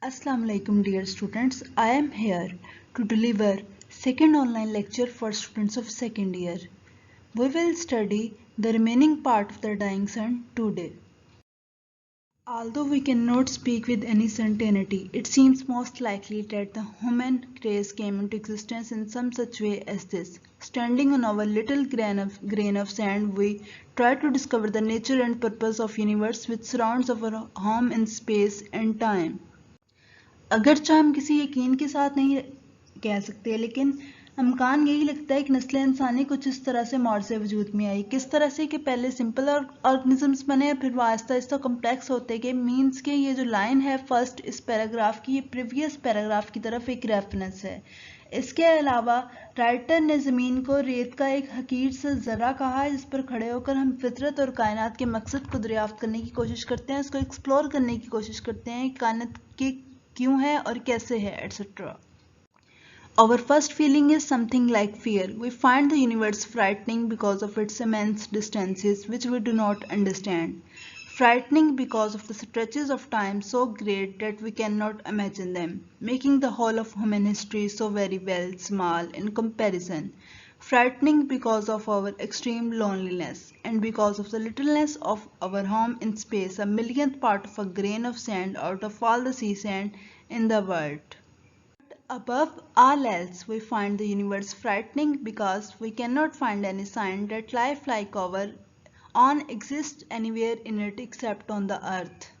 Assalamu alaikum dear students. I am here to deliver second online lecture for students of second year. We will study the remaining part of the dying sun today. Although we cannot speak with any certainty, it seems most likely that the human race came into existence in some such way as this. Standing on our little grain of sand, we try to discover the nature and purpose of universe which surrounds our home in space and time. अगरचे हम किसी यकीन के साथ नहीं कह सकते, लेकिन इम्कान यही लगता है कि नस्ल इंसानी कुछ इस तरह से मौत से वजूद में आई। किस तरह से कि पहले सिंपल ऑर्गेनिजम्स बने, फिर वो आहिस्ता आहिस्ता कॉम्प्लेक्स होते गए। मीन्स के ये जो लाइन है फर्स्ट इस पैराग्राफ की, ये प्रीवियस पैराग्राफ की तरफ एक रेफरेंस है। इसके अलावा राइटर ने ज़मीन को रेत का एक हकीर सा ज़रा कहा है, जिस पर खड़े होकर हम फितरत और कायनात के मकसद को दरियाफ्त करने की कोशिश करते हैं, इसको एक्सप्लोर करने की कोशिश करते हैं, कायनात के क्यों है और कैसे है, etc. Our first feeling is something like fear. We find the universe frightening because of its immense distances which we do not understand. Frightening because of the stretches of time so great that we cannot imagine them, making the whole of human history so very well small in comparison. Frightening because of our extreme loneliness and because of the littleness of our home in space, a millionth part of a grain of sand out of all the sea sand in the world. But above all else, we find the universe frightening because we cannot find any sign that life like our own exists anywhere in it except on the earth.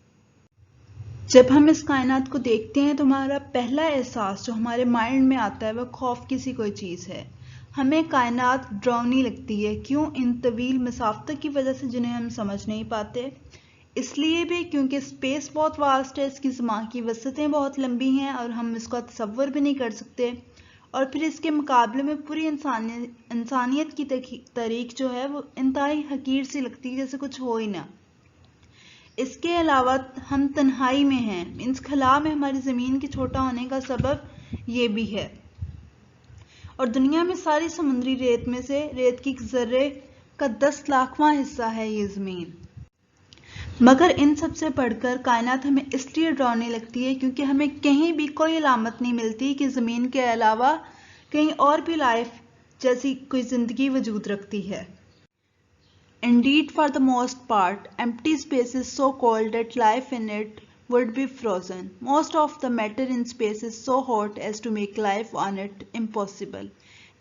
जब हम इस कायनात को देखते हैं तो हमारा पहला एहसास जो हमारे माइंड में आता है वह खौफ की सी कोई चीज़ है। हमें कायनात डरावनी लगती है। क्यों? इन तवील मसाफ़तों की वजह से जिन्हें हम समझ नहीं पाते। इसलिए भी क्योंकि स्पेस बहुत वास्ट है, इसकी ज़मान की वसअतें बहुत लंबी हैं और हम इसका तसव्वुर भी नहीं कर सकते। और फिर इसके मुकाबले में पूरी इंसानियत की तारीख जो है वो इंतहाई हकीर सी लगती है, जैसे कुछ हो ही ना। इसके अलावा हम तन्हाई में हैं। मीन्स खला में हमारी ज़मीन के छोटा होने का सबब ये भी है। और दुनिया में सारी समुद्री रेत में से रेत की ज़र्रे का 10 लाखवां हिस्सा है ये ज़मीन। मगर इन सब से बढ़कर कायनात हमें इसलिए डरावनी लगती है क्योंकि हमें कहीं भी कोई अलामत नहीं मिलती कि ज़मीन के अलावा कहीं और भी लाइफ जैसी कोई ज़िंदगी वजूद रखती है। Indeed, for the most part, empty space is so cold that life in it would be frozen. Most of the matter in space is so hot as to make life on it impossible.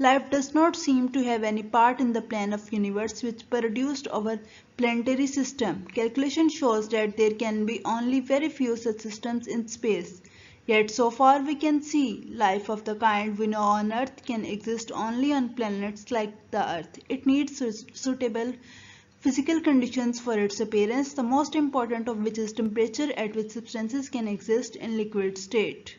Life does not seem to have any part in the plan of universe which produced our planetary system. Calculation shows that there can be only very few such systems in space. Yet so far we can see, life of the kind we know on Earth can exist only on planets like the Earth. It needs suitable physical conditions for its appearance, the most important of which is temperature at which substances can exist in liquid state.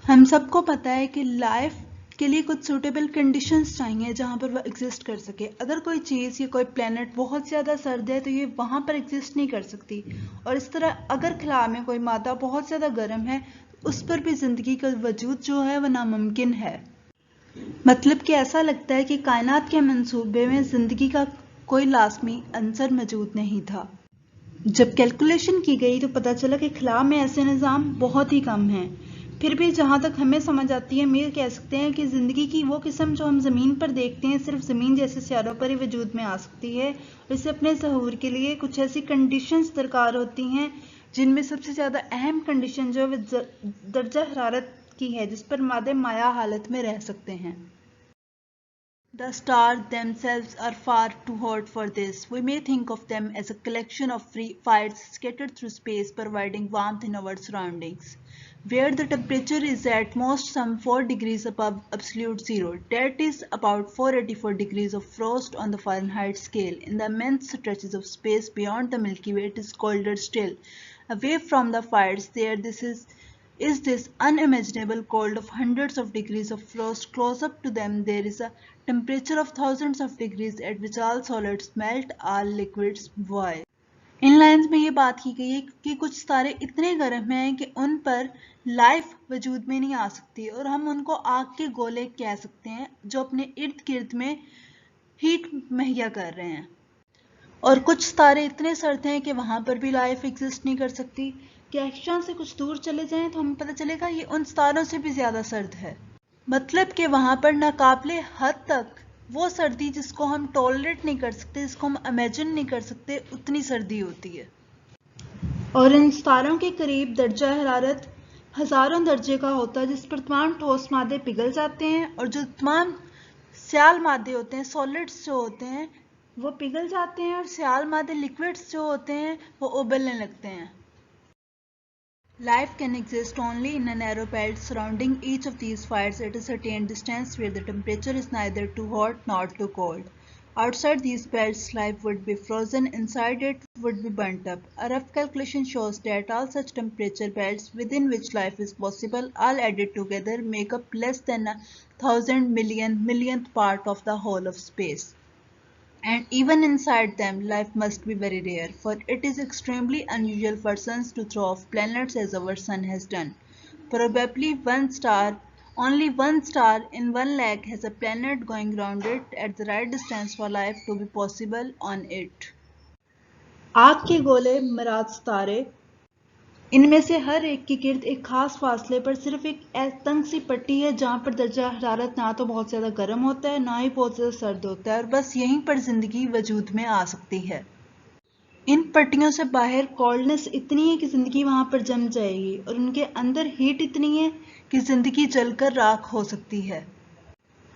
हम सबको पता है कि life के लिए कुछ suitable conditions चाहिए जहाँ पर वह एग्जिस्ट कर सके। अगर कोई चीज़ या कोई प्लेनेट बहुत ज़्यादा सर्द है तो ये वहाँ पर एग्जिस्ट नहीं कर सकती, और इस तरह अगर खला में कोई मादा बहुत ज़्यादा गर्म है तो उस पर भी ज़िंदगी का वजूद जो है वह नामुमकिन है। मतलब कि ऐसा लगता है कि कायनात के मंसूबे में ज़िंदगी का कोई लाजमी अंसर मौजूद नहीं था। जब कैलकुलेशन की गई तो पता चला कि खला में ऐसे निज़ाम बहुत ही कम हैं। फिर भी जहाँ तक हमें समझ आती है, हम ये कह सकते हैं कि ज़िंदगी की वो किस्म जो हम ज़मीन पर देखते हैं सिर्फ ज़मीन जैसे सियारों पर ही वजूद में आ सकती है, और इसे अपने ज़हूर के लिए कुछ ऐसी कंडीशंस दरकार होती हैं जिनमें सबसे ज़्यादा अहम कंडीशन जो है वह दर्जा हरारत की है, जिस पर मादे माया हालत में रह सकते हैं। The stars themselves are far too hot for this. We may think of them as a collection of free fires scattered through space, providing warmth in our surroundings, where the temperature is at most some 4 degrees above absolute zero. That is about 484 degrees of frost on the Fahrenheit scale. In the immense stretches of space beyond the Milky Way, it is colder still. Away from the fires there, is this unimaginable cold of hundreds of degrees of frost. Close up to them there is a temperature of thousands of degrees at which all solids melt, all liquids boil. In lines में ये बात की गई है कि कुछ सितारे इतने गर्म हैं कि उन पर लाइफ वजूद में नहीं आ सकती, और हम उनको आग के गोले कह सकते हैं जो अपने इर्द गिर्द में हीट मुहैया कर रहे हैं। और कुछ सितारे इतने सर्द हैं कि वहाँ पर भी लाइफ एग्जिस्ट नहीं कर सकती। कहकशां से कुछ दूर चले जाएं तो हमें पता चलेगा ये उन सितारों से भी ज़्यादा सर्द है। मतलब कि वहाँ पर नाकाबिले हद तक वो सर्दी जिसको हम टॉलरेट नहीं कर सकते, जिसको हम इमेजिन नहीं कर सकते, उतनी सर्दी होती है। और इन सितारों के करीब दर्जा हरारत हज़ारों दर्जे का होता है, जिस पर तमाम ठोस मादे पिघल जाते हैं और जो तमाम स्याल मादे होते हैं, सॉलिड्स जो होते हैं, वो पिघल जाते हैं और स्याल मादे लिक्विड्स जो होते हैं वो उबलने लगते हैं। Life can exist only in a narrow belt surrounding each of these fires at a certain distance where the temperature is neither too hot nor too cold. Outside these belts, life would be frozen, inside it would be burnt up. A rough calculation shows that all such temperature belts within which life is possible, all added together, make up less than 1,000 millionth part of the whole of space. And even inside them, life must be very rare, for it is extremely unusual for suns to throw off planets as our sun has done. Probably only one star in one lakh has a planet going round it at the right distance for life to be possible on it. आग के गोले मराद सितारे, इनमें से हर एक के गिर्द एक खास फासले पर सिर्फ एक तंग सी पट्टी है जहां पर दर्जा हरारत ना तो बहुत ज़्यादा गर्म होता है ना ही बहुत ज़्यादा सर्द होता है और बस यहीं पर ज़िंदगी वजूद में आ सकती है। इन पट्टियों से बाहर कोल्डनेस इतनी है कि ज़िंदगी वहां पर जम जाएगी और उनके अंदर हीट इतनी है कि ज़िंदगी जलकर राख हो सकती है।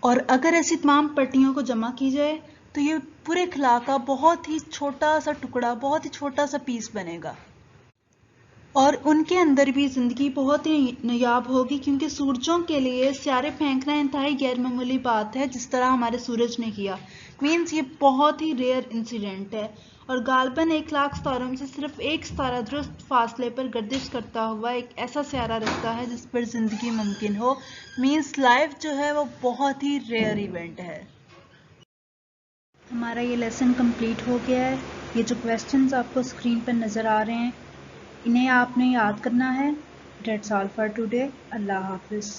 और अगर ऐसी तमाम पट्टियों को जमा की जाए तो ये पूरे खला का बहुत ही छोटा सा टुकड़ा, बहुत ही छोटा सा पीस बनेगा और उनके अंदर भी ज़िंदगी बहुत ही नायाब होगी, क्योंकि सूरजों के लिए सितारे फेंकना इंतहाई गैर मामूली बात है, जिस तरह हमारे सूरज ने किया। मीन्स ये बहुत ही रेयर इंसिडेंट है और गालबन 1,00,000 सितारों में से सिर्फ एक सितारा दुरुस्त फासले पर गर्दिश करता हुआ एक ऐसा सितारा रखता है जिस पर ज़िंदगी मुमकिन हो। मीन्स लाइफ जो है वो बहुत ही रेयर इवेंट है। हमारा ये लेसन कंप्लीट हो गया है। ये जो क्वेश्चंस आपको स्क्रीन पर नज़र आ रहे हैं इन्हें आपने याद करना है। That's all for today. अल्लाह हाफिज़।